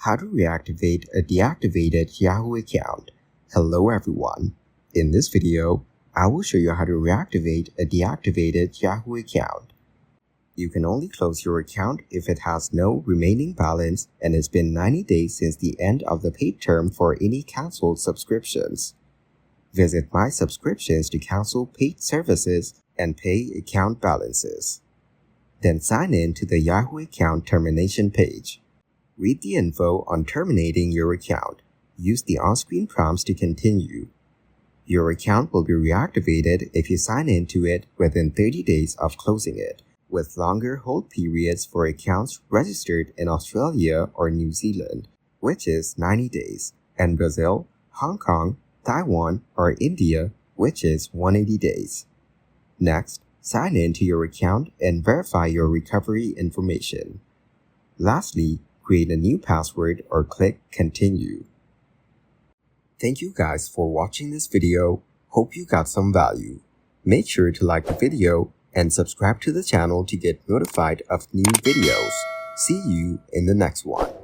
How to reactivate a deactivated Yahoo account. Hello everyone. In this video, I will show you how to reactivate a deactivated Yahoo account. You can only close your account if it has no remaining balance and it's been 90 days since the end of the paid term for any canceled subscriptions. Visit My Subscriptions to cancel paid services and pay account balances. Then sign in to the Yahoo account termination page. Read the info on terminating your account. Use the on-screen prompts to continue. Your account will be reactivated if you sign into it within 30 days of closing it, with longer hold periods for accounts registered in Australia or New Zealand, which is 90 days, and Brazil, Hong Kong, Taiwan, or India, which is 180 days. Next, sign into your account and verify your recovery information. Lastly, create a new password or click Continue. Thank you guys for watching this video. Hope you got some value. Make sure to like the video and subscribe to the channel to get notified of new videos. See you in the next one.